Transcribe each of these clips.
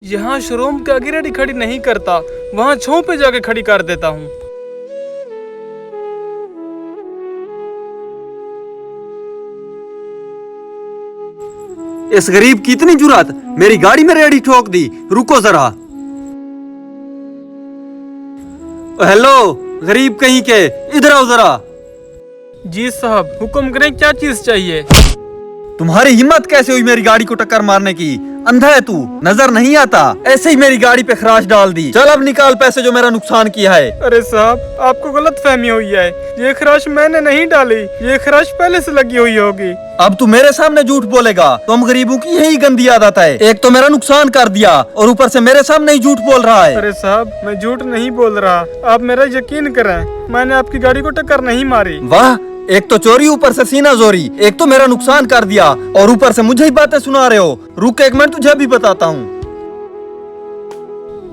यहाँ शोरूम के आगे रेडी खड़ी नहीं करता, वहाँ छांव पे जाके खड़ी कर देता हूँ। इस गरीब की इतनी जुर्रत, मेरी गाड़ी में रेडी ठोक दी। रुको जरा। हेलो गरीब कहीं के, इधर आओ जरा। जी साहब, हुक्म करें, क्या चीज चाहिए? तुम्हारी हिम्मत कैसे हुई मेरी गाड़ी को टक्कर मारने की? अंधा है तू, नजर नहीं आता? ऐसे ही मेरी गाड़ी पे खराश डाल दी। चल अब निकाल पैसे जो मेरा नुकसान किया है। अरे साहब, आपको गलत फहमी हुई है। ये खराश मैंने नहीं डाली, ये खराश पहले से लगी हुई होगी। अब तू मेरे सामने झूठ बोलेगा? तुम गरीबों की यही गंदी आदत है। एक तो मेरा नुकसान कर दिया और ऊपर से मेरे सामने ही झूठ बोल रहा है। अरे साहब, मैं झूठ नहीं बोल रहा, आप मेरा यकीन करें, मैंने आपकी गाड़ी को टक्कर नहीं मारी। वाह, एक तो चोरी, ऊपर से सीना जोरी। एक तो मेरा नुकसान कर दिया और ऊपर से मुझे ही बातें सुना रहे हो। रुक एक मिनट, तुझे भी बताता हूँ।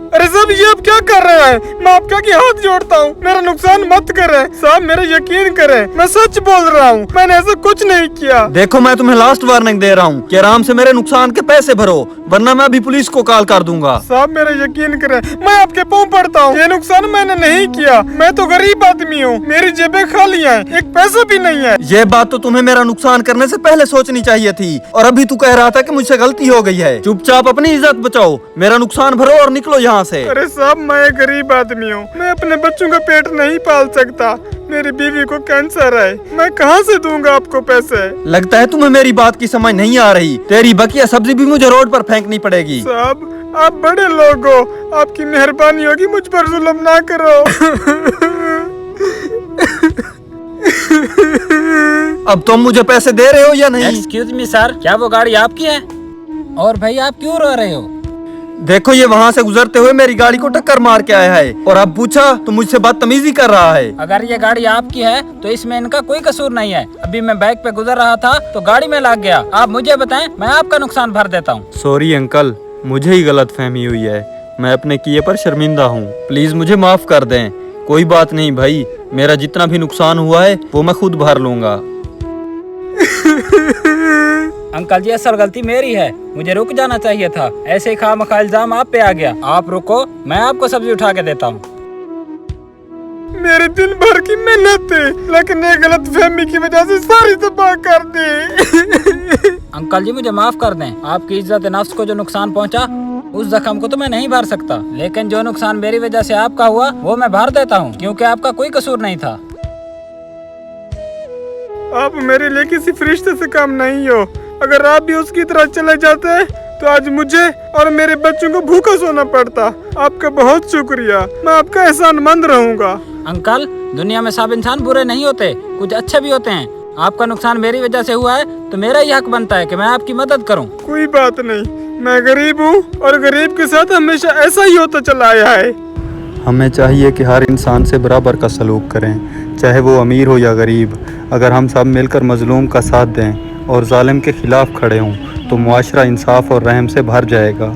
अरे साहब, ये आप क्या कर रहे हैं? मैं आपका की हाथ जोड़ता हूँ, मेरा नुकसान मत करें साहब, मेरा यकीन करें, मैं सच बोल रहा हूँ, मैंने ऐसा कुछ नहीं किया। देखो, मैं तुम्हें लास्ट वार्निंग दे रहा हूँ कि आराम से मेरे नुकसान के पैसे भरो, वरना मैं अभी पुलिस को कॉल कर दूंगा। साहब मेरा यकीन करें, मैं आपके पाँव पड़ता हूँ, ये नुकसान मैंने नहीं किया। मैं तो गरीब आदमी हूँ, मेरी जेबें खाली हैं, एक पैसा भी नहीं है। ये बात तो तुम्हें मेरा नुकसान करने से पहले सोचनी चाहिए थी, और अभी तू कह रहा था कि मुझसे गलती हो गई है। चुपचाप अपनी इज्जत बचाओ, मेरा नुकसान भरो और निकलो यहाँ से। अरे साहब, मैं एक गरीब आदमी हूँ, मैं अपने बच्चों का पेट नहीं पाल सकता, मेरी बीवी को कैंसर है, मैं कहाँ से दूंगा आपको पैसे? लगता है तुम्हें मेरी बात की समझ नहीं आ रही। तेरी बकिया सब्जी भी मुझे रोड पर फेंकनी पड़ेगी। साहब, आप बड़े लोग हो, आपकी मेहरबानी होगी, मुझ पर जुल्म ना करो। अब तुम मुझे पैसे दे रहे हो या नहीं? एक्सक्यूज मी सर, क्या वो गाड़ी आपकी है? और भाई आप क्यों रो रहे हो? देखो, ये वहाँ से गुजरते हुए मेरी गाड़ी को टक्कर मार के आया है, और अब पूछा तो मुझसे बदतमीजी कर रहा है। अगर ये गाड़ी आपकी है तो इसमें इनका कोई कसूर नहीं है। अभी मैं बाइक पे गुजर रहा था तो गाड़ी में लग गया। आप मुझे बताएं, मैं आपका नुकसान भर देता हूँ। सॉरी अंकल, मुझे ही गलत फहमी हुई है, मैं अपने किए पर शर्मिंदा हूँ, प्लीज मुझे माफ कर दें। कोई बात नहीं भाई, मेरा जितना भी नुकसान हुआ है वो मैं खुद भर लूंगा। अंकल जी, असल गलती मेरी है, मुझे रुक जाना चाहिए था। ऐसे ही खामखा इल्जाम आप पे आ गया। आप रुको, मैं आपको सब्जी उठा के देता हूँ। मेरे दिन भर की मेहनत थी, लेकिन ये गलत फहमी की वजह से सारी तबाह कर दी। अंकल जी, मुझे माफ कर दें। आपकी इज्जत नफ्स को जो नुकसान पहुँचा, उस जख्म को तो मैं नहीं भर सकता, लेकिन जो नुकसान मेरी वजह से आपका हुआ वो मैं भर देता हूँ, क्योंकि आपका कोई कसूर नहीं था। आप मेरे लिए किसी फरिश्ते से कम नहीं हो। अगर आप भी उसकी तरह चले जाते तो आज मुझे और मेरे बच्चों को भूखा सोना पड़ता। आपका बहुत शुक्रिया, मैं आपका एहसानमंद रहूंगा। अंकल, दुनिया में सब इंसान बुरे नहीं होते, कुछ अच्छे भी होते हैं। आपका नुकसान मेरी वजह से हुआ है तो मेरा ही हक बनता है कि मैं आपकी मदद करूं। कोई बात नहीं, मैं गरीब हूँ और गरीब के साथ हमेशा ऐसा ही होता चला आया है। हमें चाहिए कि हर इंसान से बराबर का सलूक करें, चाहे वो अमीर हो या गरीब। अगर हम सब मिलकर मजलूम का साथ दें और जालिम के खिलाफ खड़े हों तो मुआशरा इंसाफ और रहम से भर जाएगा।